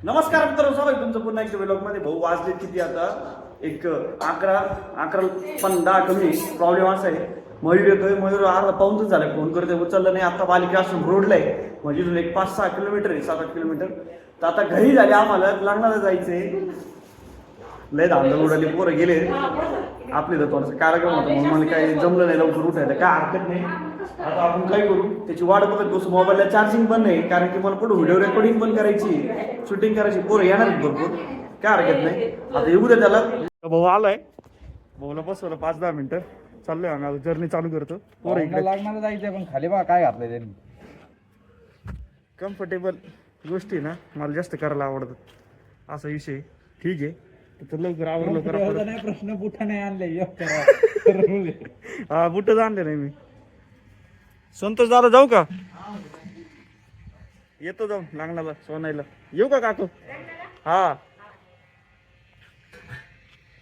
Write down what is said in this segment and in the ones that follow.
नमस्कार मित्रांनो, स्वागत तुमचं पुन्हा एकदा व्लॉगमध्ये. भाऊ वाजले किती आता? एक 11 पण 10 कमी. प्रॉब्लेम असा आहे, मयूर येतोय. मयूर अर्धा पाऊन तास झाला फोन करतोय, उचललं नाही. आता बालिका आश्रम रोडला आहे, म्हणजे एक 5-6 किलोमीटर आहे, 7-8 किलोमीटर. तर आता घरी झाले, आम्हाला लग्नाला जायचंय. लय धांदल उडाली, पोरं गेले आपले. तर थोडासा कार्यक्रम होता म्हणून मला काही जमलं नाही लवकर उठायला. काय हरकत नाही, आता आपण काय करू, त्याची वाट बघत बसू. मोबाईलला चार्जिंग पण नाही, कारण की मला पुढे व्हिडिओ रेकॉर्डिंग पण करायची, शूटिंग करायची. पोरं येणार भरपूर, काय हरकत नाही. आता येऊ दे त्याला. भाऊ आलाय, भाऊला बसवलं 5-10 मिनिटं. चाललोय आम्ही, जर्नी चालू करतो. पोरं इकडे लग्नाला जायचंय, पण खाली बा काय घातलंय त्यांनी. कम्फर्टेबल गोष्टी ना मला जास्त करायला आवडतात, असा विषय. ठीक आहे, तर लवकर आवडलं लवकर. नाही प्रश्न बुठा नाही आणले. हा, बुटच आणले नाही मी. संतोष दादा जाऊ का? येतो, जाऊ लग्नाला सोनायला. येऊ का काकू? हा,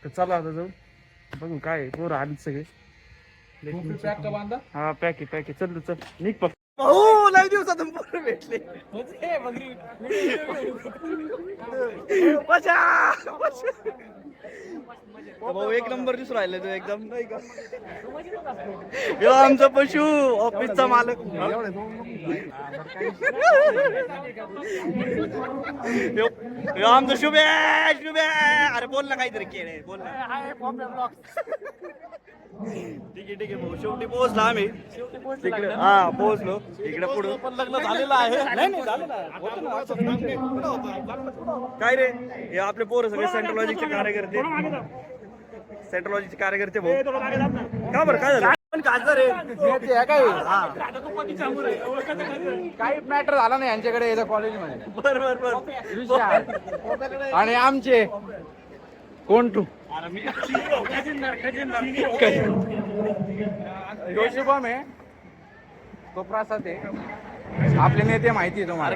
तर चला आता जाऊ. बघू काय पोरं आली सगळे. हा, पॅक आहे. चल निघ पक्क. हो, लय दिवसातून पोरं भेटले. भाऊ एक नंबर दिसून राहिले तो एकदम, नाही का? यो आमचा पशु, ऑफिसचा मालक. यो आमचा शुभे. अरे बोल ना काहीतरी, केळे बोल ना. ठीक आहे भाऊ, शेवटी पोहोचला आम्ही तिकडे. हा, पोहोचलो इकडे. पुढे पण लग्न झालेलं आहे. काय रे, हे आपले पोरं सगळे सेंट्रोलॉजीचे कार्यकर्ते. भाऊ का बरं, काय झालं? पण खासदार आहे काही मॅटर झाला नाही यांच्याकडे कॉलेजमध्ये. बरोबर. आणि आमचे कोण तू शुभम आहे, तो प्रसाद आहे. आपले नेते माहिती आहे तुम्हाला.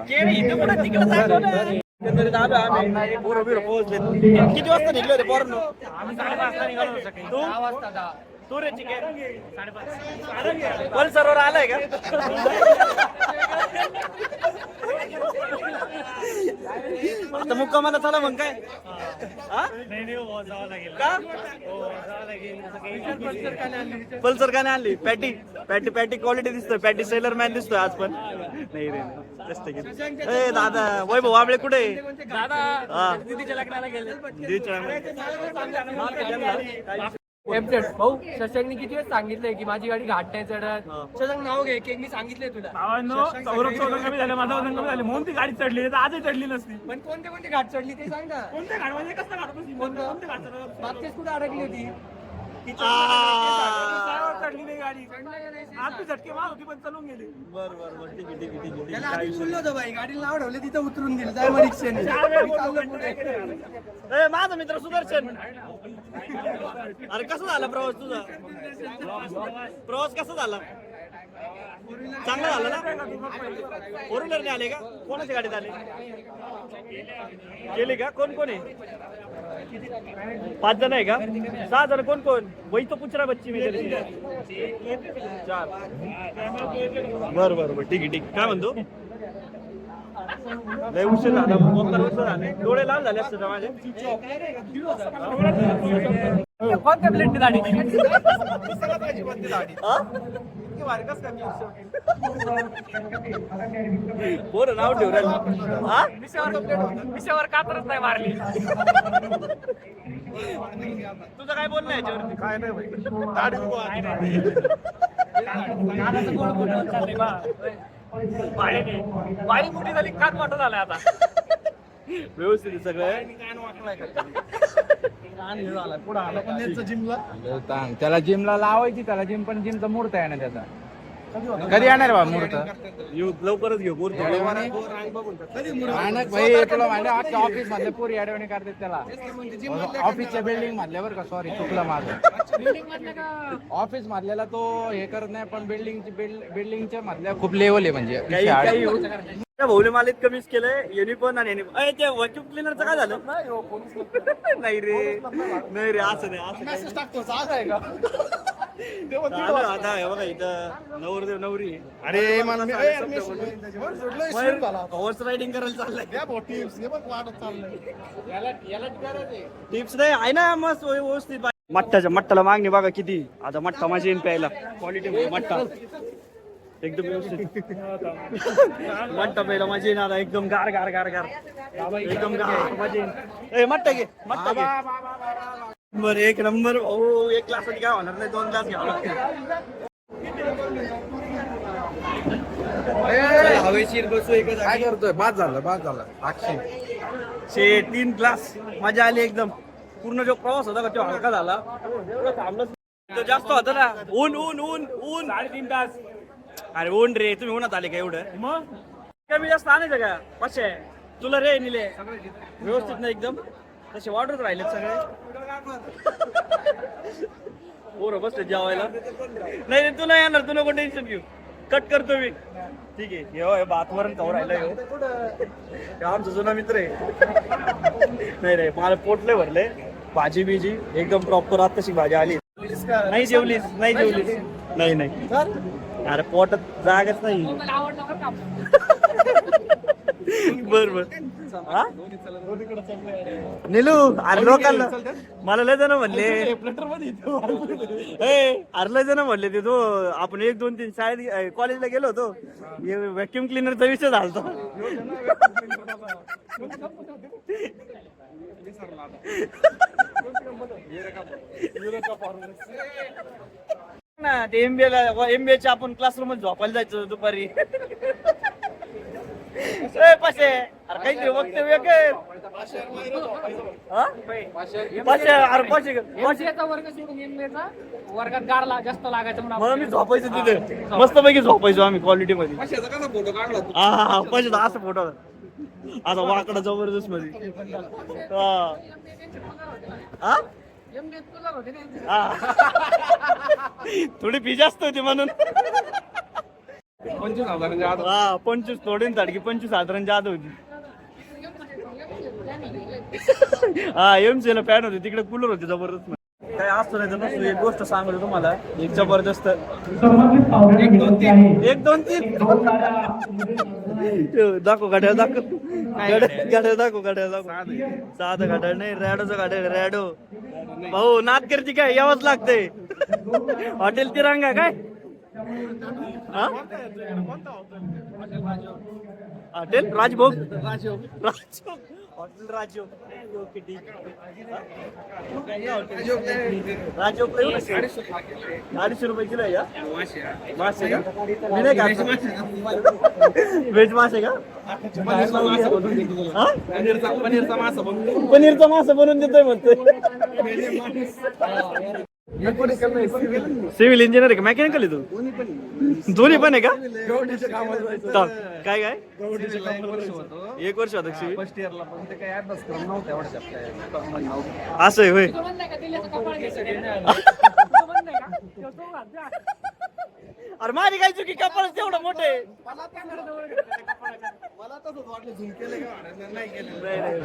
किती वाजता निघलो रे पोरांनो? आम्ही 5:30 वाजता निघालो. तू रे पल्सरवर आलाय का? आता मुक्कामाला चला मग काय? पल्सर का नाही आणली? पॅटी क्वालिटी दिसतोय. पॅटी सेलर मॅन दिसतोय आज पण. नाही रे, ए दादा, वैभव वाबळे कुठे? दादा दीदीच्या लग्नाला गेले. भाऊ शशांकनी किती वेळ सांगितलंय की माझी गाडी घाट नाही चढत. शशांक नाव घे, की मी सांगितलंय तुला. सौरभ कमी झालं, माझं वजन कमी झालं म्हणून ती गाडी चढली, तर आजही चढली नसती. पण कोणते घाट चढली ते सांग ना. कोणत्या घाट म्हणजे कसं घाट बसली? कोणत्या घाट चढली? मागचेच कुठे अडकली होती? चढली नाही गाडी. आज ती झटके मार होती पण चलून गेली. बरं ठीक आहे. त्याला आधी बोललो होतो बाई, गाडीला नाव ठेवलं तिथं उतरून गेलं. जाय मग रिक्षाने. माझा मित्र सुदर्शन. अरे कसा झाला प्रवास तुझा? प्रवास कसा झाला? चांगला झाला ना? 4 व्हीलरने आले का? कोणाच्या गाडीत आले? गेले का? कोण आहे? 5 जण आहे का? 6 जण. कोण? वही तो पुचरा बच्ची मी 4. बरं ठीक आहे. काय म्हणतो? लय उशीर झाला, डोळे लाल झाले असते माझे. कोणत्या प्लेटने गाडी? पोरं नाव ठेवू राहिले. मिशावर कातरच नाही मारली. तुझं काय बोलणं आहे याच्यावरती? काय नाही बाई मोठी झाली, कान मोठं झालंय आता. व्यवस्थित सगळं. त्याला जिमला लावायची. त्याला जिम पण जिमचा मुहूर्त आहे ना त्याचा. कधी येणार बा मुहूर्त? लवकरच घेऊ. भाई तुला माहिती ऑफिस मधले पुरी अडवणी करतात त्याला. ऑफिसच्या बिल्डिंग मधल्या बरं का, सॉरी चुकलं माझं. ऑफिस मधल्याला तो हे करत नाही, पण बिल्डिंगच्या मधल्या खूप लेवल आहे. म्हणजे त्या भाऊले मालित कमीच केलंय. यांनी पण आणि ते व्हॅक्युम क्लिनरचं काय झालं? नाही रे, असं नाही. आता हे बघा इथं नवरदेव नवरी आहे. अरे हॉर्स रायडिंग करायला चाललंय. टिप्स नाही आहे ना मस्त व्यवस्थित. मठ्ठाला मागणी बघा किती. आता मठ्ठा मजा येईन प्यायला. क्वालिटी मठ्ठा एकदम व्यवस्थित. मठ्ठा प्यायला मजा येईन आता एकदम गार गार गार गार एकदम गार मजा येईन. ए मठ्ठा घे मठ्ठा घे. बरं एक नंबर. हो एक ग्लास काय होणार नाही, 2 ग्लास घ्यावं लागतील. हवेशीर बसू एकच. काय करतोय? बाद झालं अक्षय. 3 ग्लास मजा आली एकदम. पूर्ण जो प्रवास होता का तो हलका झाला. तो जास्त होता ना. ऊन ऊन ऊन ऊन 3.5 तास. अरे ऊन रे, तुम्ही उन्हात आले का एवढं? मग कमी जास्त आणायचं का? पाचशे तुला रे निले व्यवस्थित ना एकदम. तसे वाढत राहिले सगळे. पोरं बसले जेवायला. नाही तू नाही येणार, तू नको टेन्शन घेऊ. कट करतो मी. ठीक आहे. हे भातवरण खाऊ राहिलं. आमचा जुना मित्र आहे. नाही मला पोटले भरले. भाजी बिजी एकदम प्रॉपर. आत्ताशी भाजी आली. नाही जेवलीस? नाही अरे पोटात जागच नाही. बर निलू. अरे लोकांना मला लय जण म्हणले. अरे लय जण म्हणले ते तो आपण 1 2 3 शाळेत कॉलेजला गेलो होतो. व्हॅक्युम क्लिनरचा विषय झाला ना. ते एमबीए आपण क्लासरूम मध्ये झोपायला जायचं दुपारी. पाचशे. अरे काहीतरी वक्तव्य कर. वर्गात गार जास्त लागायचं मग मी झोपायचो तिथे. मस्त पैकी झोपायचो आम्ही क्वालिटी मध्ये. हा पैसे असं फोटो आता वाकडा जबरदस्त मध्ये. थोडी फी जास्त होती म्हणून. 25 थोडी तडकी 25,000 जात होती. हा एमसी ला फॅन होती तिकडे. कूलर होते जबरदस्त. काय असतो नाही तर नसतो. एक गोष्ट सांगतो तुम्हाला एक जबरदस्त. 1 2 3 दाखव गाड्या दाखव. गाड्या दाखव साधं गाड्या नाही. रॅडोचं गाड्या रॅडो. भाऊ नाद करते काय? यावंच लागतंय. हॉटेल तिरंगा काय? हॉटेल राजभोग. हॉटेल राजयोग. ओके ठीक. राजयोग 250 रुपये किलो आहे का? मासे का? मी नाही का व्हेज मासे का? पनीरचा मासा बनवून देतोय म्हणतोय. सिव्हिल इंजिनियर आहे का? मेकॅनिकल आहे तू? दोन्ही पण आहे का? काय 1 वर्ष होतं सिव्हिल. फर्स्ट इयरला पण ते काही अभ्यासक्रम नव्हता एवढ्या. असं आहे होय. अरे माझी काय चुकी? कपाळ तेवढं मोठे.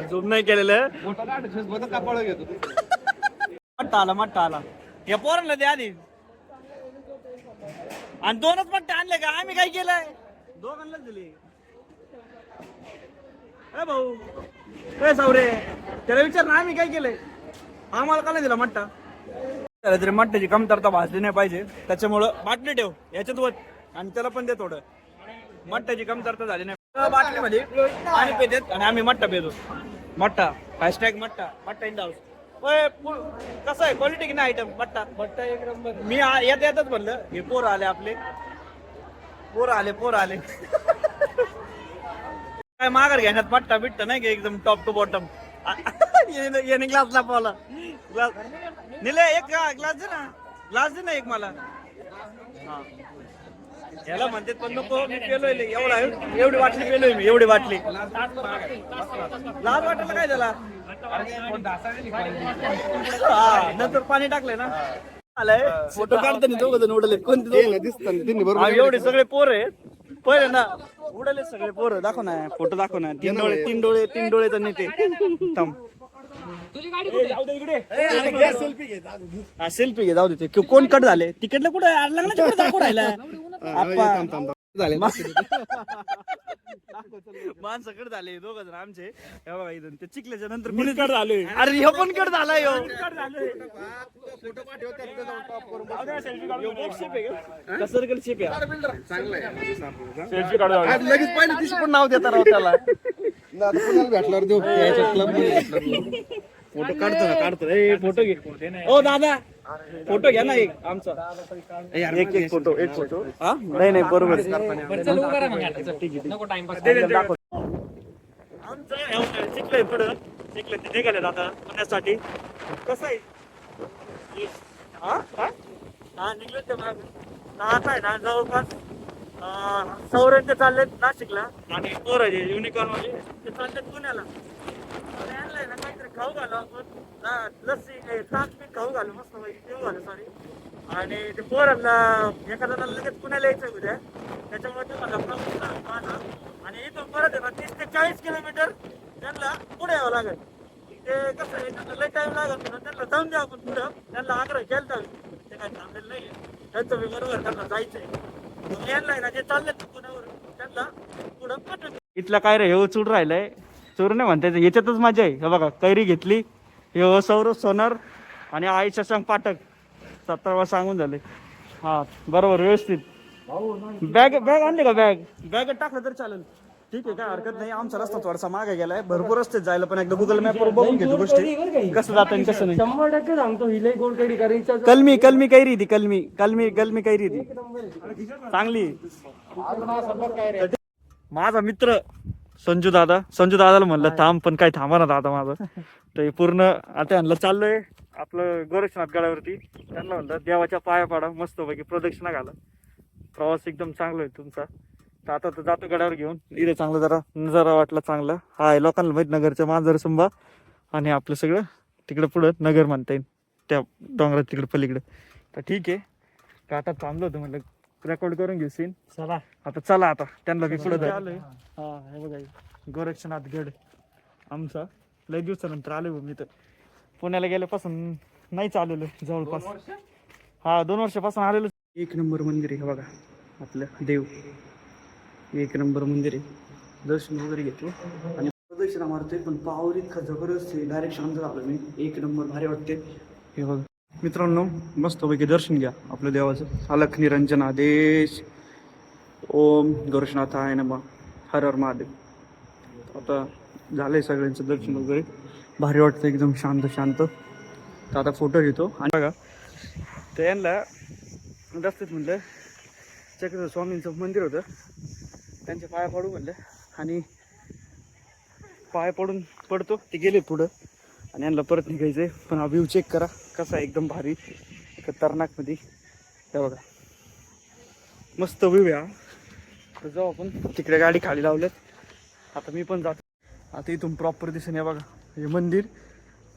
झूम नाही केलेलं. कपाळ घेतो. मट्टा आला या पोरांना ते आधी. आणि 2च मट्टे आणले का? आम्ही काय केलंय? 2 दिली. भाऊ सावरे त्याला विचार ना आम्ही काय केलंय? आम्हाला का नाही दिला मट्टा? त्याला तरी मट्ट्याची कमतरता भासली नाही पाहिजे. त्याच्यामुळं बाटली ठेव याच्यात वत आणि त्याला पण दे थोडं. मट्ट्याची कमतरता झाली नाही. बाटलीमध्ये पाणी पितात आणि आम्ही मट्टा पितो. मट्टा मट्टा इन हाऊस. कसं आहे क्वालिटी की नाही आयटम? मट्टा 1 नंबर. मी येतच म्हणलं हे पोर आले आपले. पोर आले काय माघार घेण्यात. मट्टा बिट्टा नाही का एकदम टॉप टू बॉटम. याने ग्लास लापवला. ग्लास निले एक ग्लास दे ना एक मला. याला म्हणते पण नको. मी पेलोय एवढी बाटली पेलोय मी. एवढी बाटली लाल वाटायला काय झाला? नंतर पाणी टाकलंय ना. आलाय फोटो काढताना 2 जण उडले. कोणते एवढे सगळे पोर आहेत. पहिले ना उडले सगळे पोरं. दाखव ना फोटो दाखव ना. 3 डोळे तर नेते. तुझी गाडी कुठे जाऊ दे इकडे. हा सेल्फी घे जाऊ दे ते कोण कट झाले तिकडलं कुठे लग्नाच्या कुठे दाखवू राहिला माणसं कट झाले दोघ जण आमचे हे बघा इथून ते चिखल्याच्या नंतर मीच कट झालोय. अरे हे पण कट झाला ह्यो. कट झालोय. जाऊ दे, selfie काढू दे. कसरकल शेप आहे Selfie काढू जाऊ दे. लगेच पहिल्या दिवशी पण नाव देता राव त्याला भेटल्यावर देऊ फोटो काढतो ए फोटो घे ओ दादा फोटो घ्या ना एक आमचा एक फोटो हा नाही बरोबर बरं चल उभा राहा मग आता. चल, नको टाइमपास आमचं शिकलंय पुढं शिकलंय ते निघाले आता पुण्यासाठी कसं आहे हा निघले ते मागे आता आहे ना जवळपास सौरंचे चाललेत नाशिकला आणि पोरं जे युनिकॉर्न वाले ते चाललेत पुण्याला तर यांना आहे ना काहीतरी खाऊ घालू आपण लस्सी ताक पीक खाऊ घालू मस्त जेव घालू सॉरी आणि ते पोरांना एखाद्याला लगेच पुण्याला यायचं उद्या त्याच्यामुळे ते मला माझा आणि इथून परत आहे ना 30 ते 40 किलोमीटर त्यांना पुढे यावं लागेल ते कसं आहे त्यांना लई टाइम लागेल म्हणून त्यांना जाऊन द्या आपण पुढं त्यांना आग्रह केला ते काय थांबलेलं नाही त्यांचं मी बरोबर त्यांना जायचंय यांना आहे ना जे चालले पुण्यावर त्यांना पुढं पाठवतो इथला काय रे हे चूड राहिलंय चूर नाही म्हणता याच्यातच मजा आहे हे बघा कैरी घेतली हे सौरभ सोनार आणि आईच्या संग पाठक 17 वेळा सांगून झाले हा बरोबर व्यवस्थित बॅग आणली का बॅग टाकलं तर चालेल ठीक आहे काय हरकत नाही आमचा रस्ता थोडासा मागे गेलाय भरपूर रस्ते जायला पण एकदा गुगल मॅपवर बघून घेतो गोष्टी कसं जातं आणि कसं नाही 100% सांगतो हिले गोल कडी करायचा कलमी कैरी ती कलमी कैरी ती चांगली माझा मित्र संजू दादाला म्हणलं थांब पण काही थांबा ना दादा माझं तर पूर्ण आता यांना चाललोय आपलं गोरक्षनाथ गडावरती त्यांना म्हणलं देवाच्या पाया पाडा मस्तपैकी प्रदक्षिणा घाला प्रवास एकदम चांगला आहे तुमचा तर आता तर जातो गडावर घेऊन इथे चांगलं जरा नजारा वाटला चांगला हा आहे लोकांना माहित नगरचं मांजर सुंबा आणि आपलं सगळं तिकडं पुढं नगर म्हणता येईल त्या डोंगरात तिकडं पलीकडं तर ठीक आहे का आता थांबलो होतो म्हटलं रेकॉर्ड करून घेऊ सीन चला आता त्यांना मी पुढे आलोय हा हे बघा गोरक्षनाथ गड आमचा लय दिवसानंतर आलोय मी तर पुण्याला गेल्यापासून नाही चाललेलो जवळपास हा 2 वर्षापासून आलेलो 1 नंबर मंदिर आहे बघा आपलं देव 1 नंबर मंदिर आहे दर्शन वगैरे घेतो आणि प्रदक्षिणा मारतोय पण पावर इतका जबरदस्त आहे डायरेक्ट शांत झालो मी 1 नंबर भारी वाटते हे बघा मित्रांनो मस्तपैकी दर्शन घ्या आपल्या देवाचं अलख निरंजन आदेश ओम गोरक्षनाथाय नमः हर हर महादेव आता झालंय सगळ्यांचं दर्शन वगैरे भारी वाटतं एकदम शांत तर आता फोटो घेतो आणि बघा तर यांना रस्त्यात म्हणलं चक्र स्वामींचं मंदिर होतं त्यांच्या पाया पडू म्हणलं आणि पाय पडतो ते गेले पुढं आणि यांना परत निघायचंय पण हा व्ह्यू चेक करा कसा आहे एकदम भारी खतरनाकमध्ये हे बघा मस्त व्ह्यू आहे तर जाऊ आपण तिकडे गाडी खाली लावल्यात आता मी पण जातो आता इथून प्रॉपर दिसेल हे बघा हे मंदिर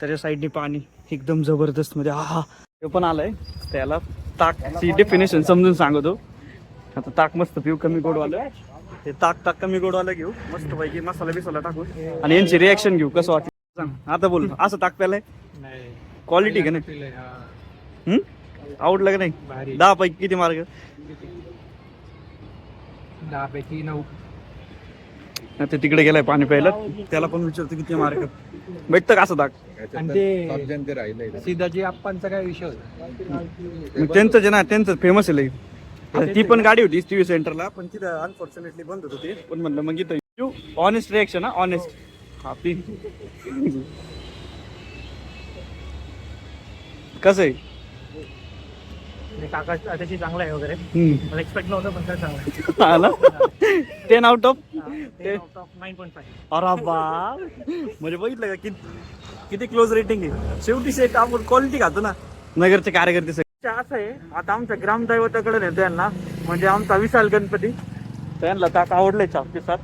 त्याच्या साईडने पाणी एकदम जबरदस्त मध्ये हा हे पण आलंय त्याला ताकची डेफिनेशन समजून सांगतो आता ताक मस्त पिऊ कमी गोडवालं हे ताक कमी गोडवालं घेऊ मस्त पैकी मसाला बिसाला टाकून आणि यांची रिॲक्शन घेऊ कसं वाटलं सांग आता बोल असं ताक प्यालाय क्वालिटी का नाही आवडलं का नाही 10 पैकी किती मार्क 10 पैकी 9 आता तिकडे गेलाय पाणी प्यायला त्याला पण विचारतो किती मार्क भेटतं का असं ताक आणि ते राहिलंय सीताजी आप्पांचा काय विषय होता मग त्यांचं जे ना त्यांचं फेमस आहे लई आता ती पण गाडी होती टीव्ही सेंटरला पण तिथं अनफॉर्च्युनेटली बंद होत होती पण म्हणलं मग इथं ऑनेस्ट रिएक्शन ऑनेस्ट हा पी कसं आहे काका त्याची चांगला आहे वगैरे मला एक्सपेक्ट नव्हतं पण काय चांगलं आला 10 आउट ऑफ 9.5 अरे बा म्हणजे बघितलं का किती क्लोज रेटिंग आहे शेवटी शेट आपण क्वालिटी खातो ना नगरचे कार्यकर्ते सगळे असं आहे आता आमच्या ग्रामदैवताकडे नेतो यांना म्हणजे आमचा विशाल गणपती त्यांना ताक आवडलंय चापतीसात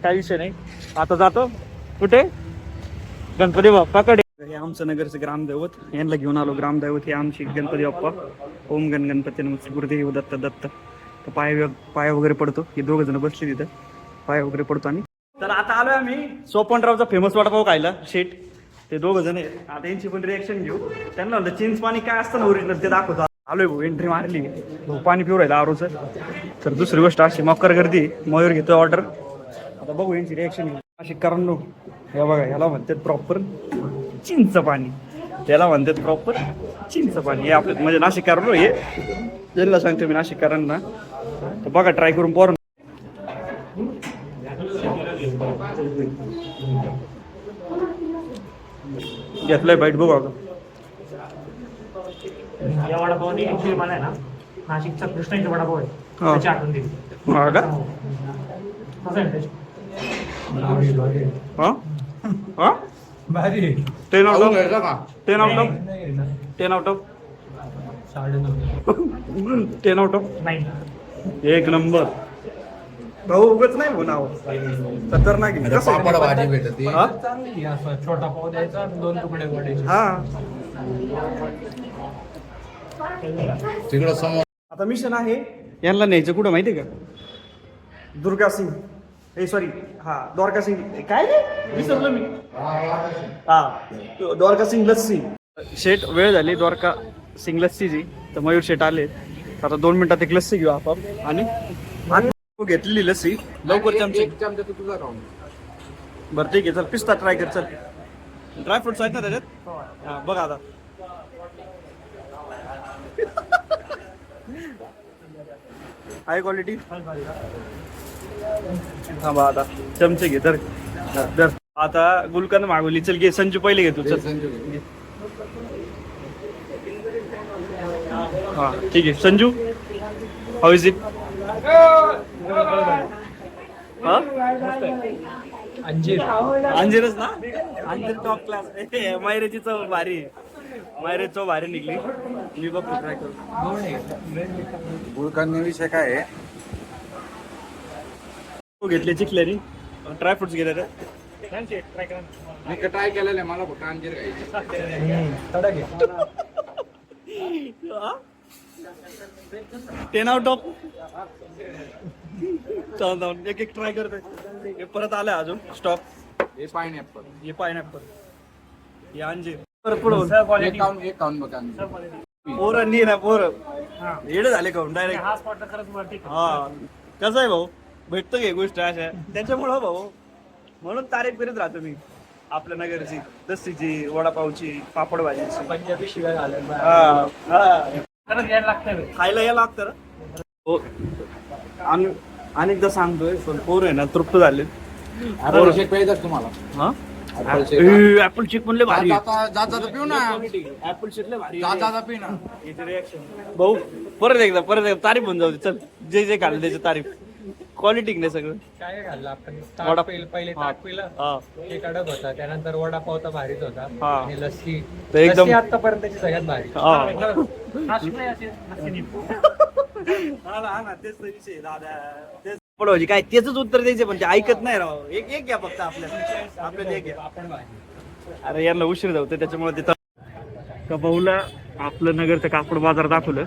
काही विषय नाही आता जातो कुठे गणपती बाप्पाकडे हे आमचं नगरचं ग्रामदैवत यांना घेऊन आलो ग्रामदैवत हे आमची गणपती बाप्पा ओम गणपती नमस्ते गुरुदेव दत्त तर पाय वगैरे पडतो हे 2 जण बसले तिथं पाय वगैरे पडतो आणि तर आता आलोय आम्ही सोपनरावचा फेमस वडापाव खायला शेट ते दोघं जण आहे. आता यांची पण रिएक्शन घेऊ. त्यांना म्हणलं चिंच पाणी काय असतं ना ओरिजिनल ते दाखवतो. आलोय भाऊ, एंट्री मारली भाऊ, पाणी पिऊ राहिलं आरोचं. तर दुसरी गोष्ट अशी मकर गर्दी, मयूर घेतोय ऑर्डर. आता बघू यांची रिएक्शन घेऊ. अशी करणं हे बघा, ह्याला म्हणतात प्रॉपर चिंच पाणी, त्याला म्हणतात प्रॉपर चिंच पाणी. हे आपलं म्हणजे नाशिककारण हे ज्यांना सांगतो मी नाशिककारण ना, तर बघा ट्राय करून पोर. घेतलंय बाईट बघू आता. या वडापावने ऍक्च्युली मला आहे ना नाशिकचा कृष्णाचा वडापाव आहे हा. त्याची आठवण दिली. हा का? कसं आहे taste? हा हा भारी 10 आउट ऑफ घ्यायचा का 10 out of 10 out of 10 out of नाही. एक नंबर भाऊ. उगच नाही भाऊ नाव खतरनाक आहे. कसं आहे? पापड भाजी भेटते हा? चांगली असं छोटा पाव द्यायचा 2 तुकडे वडायचे. हा. तिकडं समोर आता मिशन आहे यांना न्यायचं कुठं माहितीये का? दुर्गा सिंग, सॉरी, हा द्वारका सिंग, काय रे विसरलो मी. हा द्वारका सिंग लस्सी. शेट वेळ झाली द्वारका सिंग लस्सीची, तर मयूर शेट आले. आता 2 मिनिटात एक लस्सी घेऊ आपण. आणि घेतलेली लस्सी लवकर चमचे. एक चमचा तू तुझा खाऊन बरं ठीक आहे, चल पिस्ता ट्राय कर. चल ड्रायफ्रुट्स आहेत ना त्याच्यात. हा बघा आता. High quality. हा बा आता चमचे घे. तर आता गुलकंद मागवली. चल घे संजू, पहिले घे तू. चल हा ठीक आहे संजू, हाऊ इज इट? हा अंजीर अंजीरच ना. अंजीर टॉप क्लास. मायरेची चव भारी, मायरे चव भारी निघली. मी बघतो ट्राय करू. गुळकांनी विषय काय आहे घेतले चिकलेरी ड्रायफ्रुट्स घेतले. ट्राय करा. मी ट्राय केलेलं आहे, मला फक्त अंजीर खायची. थोडा घे. 10 आउट ऑफ. एक एक ट्राय करतोय. हे परत आलंय अजून स्टॉप. हे पायनॅपल हे पायनॅपल, हे अंजीर. परत पुढं एक खाऊन बघा पोरं नी ना पोरं येडे झाले खाऊन डायरेक्ट. हा स्पॉट खरंच वरती. हा कसं आहे भाऊ, भेटतो की गोष्ट अशा त्याच्यामुळं भाऊ, म्हणून तारीफ करीत राहतो मी आपल्या नगरची लस्सीची, वडापावची, पापड भाजीची. पंजाबी शिवाय घालत नाही. हा हा खरंच यायला लागतं. खायला यायला लागतं ना. हो. आणि अनेकदा सांगतोय पण पोर आहे ना तृप्त झाले. ऍपल शेक पाहिजे तुम्हाला. हा ऍपल शेक ऍपल शेक म्हणले भारी. जाता पिऊ ना. ऍपल शेक लय भारी. जाता पी ना. भाऊ परत एकदा तारीफ होऊन जाऊ दे. चल जे जे खाल्लं त्याची तारीफ. क्वालिटी नाही सगळं. काय घाललं आपण? वडा- ताक पिलं, पहिले हा. ताक पिलं, हा ते कडक होता. त्यानंतर वडापाव तर भारीच होता. हा. आणि लस्सी, तर एकदम- लस्सी आतापर्यंतची सगळ्यात भारी. हा. नाशिक नाही असे नक्की नाही. तेच विषय दादा. तेच पडवायची काय त्याच उत्तर द्यायचे पण ते ऐकत नाही राव. एक एक घ्या फक्त आपल्याला एक घ्या. आपण भारी. अरे यांना उशीर जाऊ त्याच्यामुळे तिथं कबौला आपलं नगरचं कापड बाजार दाखवलं.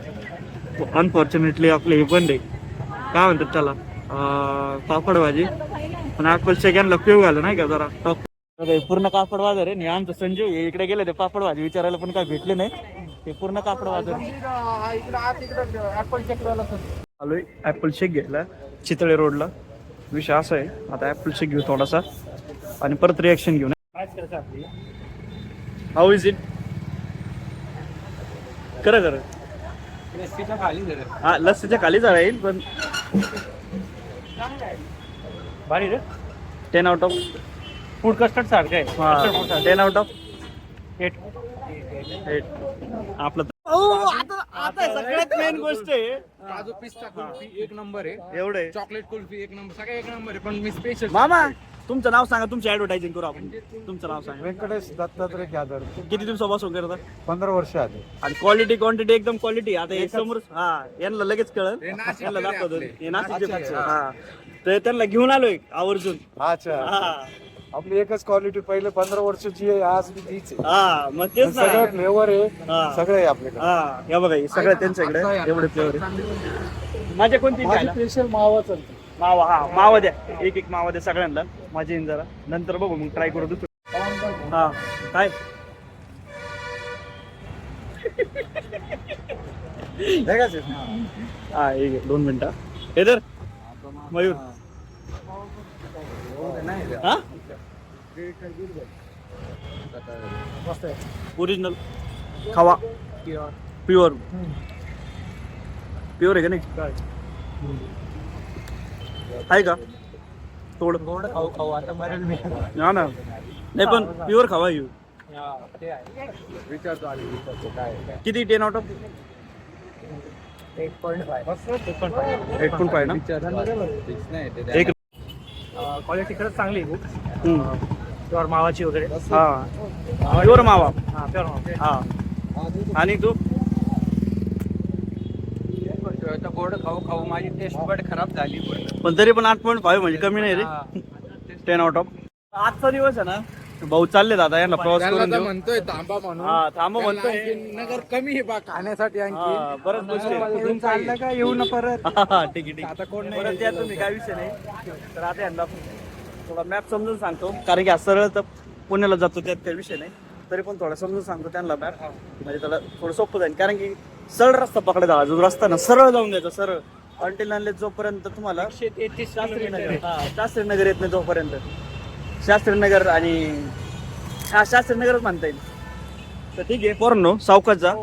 अनफॉर्च्युनेटली आपलं हे बंद आहे. काय म्हणतात त्याला, पापड भाजी. पण ऍपल शेक यांना पेव घालं नाही का जरा टॉप. पूर्ण कापड बाजार आहे. आणि आमचं संजू हे इकडे गेले ते पापड भाजी विचारायला पण काय भेटले नाही. ते पूर्ण कापड बाजार ऍपल शेक आलोय ऍपल शेक घ्यायला चितळे रोडला. विषय असा आहे, आता ऍपल शेक घेऊ थोडासा आणि परत रिएक्शन घेऊ. कायच करायचं आपली. How is it? खरं लस्सीच्या खाली जरा. हा लस्सीच्या खाली जरा येईल पण भारी रे. 10 आउट ऑफ. फूड कस्टर्ड सारखं आहे. Custard food सारखं. 10 आउट ऑफ 8. 8. आपलं आता सगळ्यात मेन गोष्ट आहे. काजू पिस्ता कुल्फी एक नंबर आहे. एवढे चॉकलेट कुल्फी एक नंबर, सगळं एक नंबर आहे. पण मी स्पेशल मामा तुमचं नाव सांगा, तुमची ऍडव्हर्टायझिंग करू आपण. तुमचं नाव सांगा. व्यंकटेश दत्तात्रय जाधव. किती दिवसापासून करता? 15 वर्ष आधी. आणि क्वालिटी क्वांटिटी एकदम क्वालिटी. आता हे समोर हा यांना लगेच कळलं. हे नाशिकचे यांना दाखवतो आपले. हे नाशिकचे अच्छा, पक्ष. हा तर त्यांना घेऊन आलोय आवर्जून. अच्छा, हा आपली एकच क्वालिटी पहिले 15 वर्षाची आहे, आज बी तीच आहे. हा मग तेच ना. सगळं फ्लेवर आहे, हा. सगळं आहे आपल्याकडे. हा हे बघा हे सगळं त्यांच्याकडे एवढे फ्लेवर आहे. माझ्या कोणती खायला? स्पेशल मावा चालतो. मावा. हा मावा द्या. एक मावा द्या सगळ्यांना. माझी जरा नंतर बघू मग ट्राय करू दुसरं. हा काय हा एक 2 मिनिटं इधर मयूर हा ओरिजिनल खावा प्युअर प्युअर आहे का नाही आहे का थोडं खाऊ आता मरेल मी हा ना नाही पण प्युअर खावा येऊ विचारतो काय किती 10 आउट ऑफ 8.5 ना एक क्वालिटी खरंच चांगली आहे खूप हम्म. प्युअर मावाची वगैरे हा प्युअर मावा हा प्युअर मावा हा आणि तू गोड खाऊ खाऊ माझी टेस्ट बड खराब झाली पण तरी पण 8.5 म्हणजे कमी नाही रे 10 आउट ऑफ आजचा दिवस आहे ना भाऊ चालले दादा यांना प्रवास करून देऊ. म्हणतोय थांबा म्हणून हा थांबा म्हणतोय नगर कमी आहे बा खाण्यासाठी हा, आणखी बरंच गोष्टी आहेत. इकडून चाललं का येऊ ना परत हा, हा, ठीक आहे ठीक आता कोण आहे नाही. परत या तुम्ही काय विषय नाही तर आता यांना थोडा मॅप समजून सांगतो कारण की आज सरळ तर पुण्याला जातो त्यात काही विषय नाही तरी पण थोडा समजून सांगतो त्यांना मॅप म्हणजे त्याला थोडं सोपं जाईल कारण की सरळ रस्ता पकडायचा जो रस्ता ना सरळ जाऊन द्यायचा सरळ अंटील आणले जोपर्यंत तुम्हाला शास्त्रीनगर शास्त्रीनगर येत नाही जोपर्यंत शास्त्रीनगर आणि हा शास्त्रीनगरच म्हणता येईल तर ठीक आहे पोरांनो सावकाश जा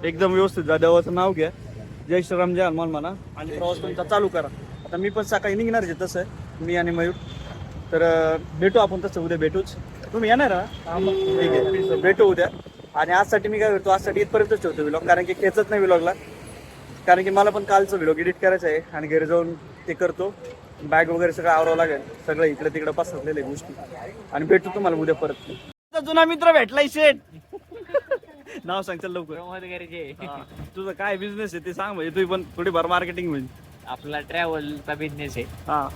एकदम व्यवस्थित जा देवाचं नाव घ्या जय श्रीराम जय हनुमान म्हणा आणि प्रवास तुमचा चालू करा आता मी पण सकाळी निघणार आहे तसं मी आणि मयूर तर भेटू आपण तसं उद्या भेटूच तुम्ही येणार ना ठीक आहे भेटू उद्या आणि आजसाठी मी काय करतो आजसाठी इथपर्यंतच ठेवतो व्हिलॉग कारण की खेचत नाही व्हिलॉगला कारण की मला पण कालचं व्हिलॉग एडिट करायचं आहे आणि घरी जाऊन ते करतो बॅग वगैरे सगळं आवरावं लागेल सगळं इकडे तिकडे पसरलेल्या गोष्टी आणि भेटू तुम्हाला उद्या परत जुना मित्र भेटलाय शेट नाव सांग चल लवकर हा. तुझं काय बिझनेस आहे ते सांग म्हणजे तुझी पण थोडीफार मार्केटिंग होईल आपला ट्रॅव्हलचा बिझनेस आहे हा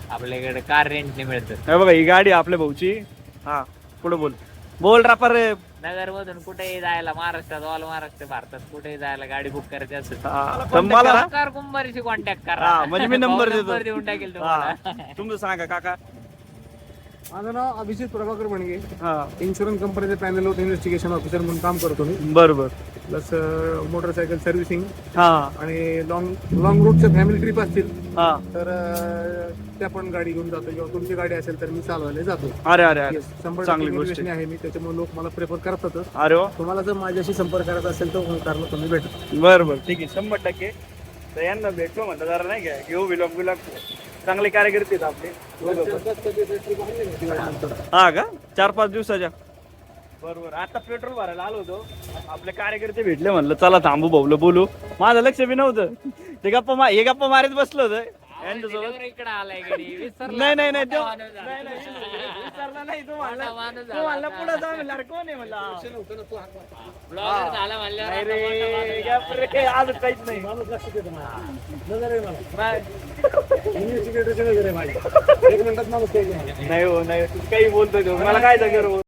आपल्याकडे कार रेंटने मिळतं हे बघा ही गाडी आहे आपल्या भाऊची हा पुढे बोल बोल रापर नगर मधून कुठेही जायला महाराष्ट्रात ऑल महाराष्ट्र भारतात कुठेही जायला गाडी बुक करायची असेल मला ना कार कुंभारीशी कॉन्टॅक्ट करा हा म्हणजे मी नंबर भाऊ देतो देऊन टाकेल हा. तुम्हाला तुमचं सांगा काका माझं नाव अभिजित प्रभाकर म्हणगे हा इन्शुरन्स कंपनीचे पॅनल आउट इन्व्हेस्टिगेशन ऑफिसर म्हणून काम करतो मी बरोबर प्लस मोटरसायकल सर्व्हिसिंग हा आणि लॉंग रूटच्या फॅमिली ट्रिप असतील हा तर त्या पण गाडी घेऊन जातो किंवा तुमची गाडी असेल तर मी चालवायला जातो अरे अरे अरे 100% चांगली गोष्ट motivation आहे मी त्याच्यामुळे लोक मला प्रेफर करतातच अरे वा तुम्हाला जर माझ्याशी संपर्क करायचा असेल तर कारण तुम्ही भेटा बरं बरं ठीक आहे 100% तर यांना भेटलो म्हणलं जरा नाही का घेऊ विलॉग बिलॉग चांगले कार्यकर्ते आहेत आपले हा का 4-5 दिवसाच्या बरोबर आता पेट्रोल भरायला आलो होतो आपले कार्यकर्ते भेटले म्हणलं चला थांबू भाऊलं बोलू माझं लक्ष बी नव्हतं ते हे गप्पा मारीत बसलो होतं यांच्यासोबत इकडे आलाय गडी विसरला नाही नाही नाही मोठा तो माणूस झाला. नाही, नाही, विसरला नाही तो म्हणला मोठा माणूस तो झाला म्हणला आता. पुढे जा म्हणला अरे कोण आहे म्हणला ब्लॉगर झाला म्हणल्यावर नाही आता मोठा माणूस रे झाला. गप रे आज काहीच नाही एक मिनिटात माणूस काही नाही हो नाही तू काही बोलतोय तो. मला काय जागेवर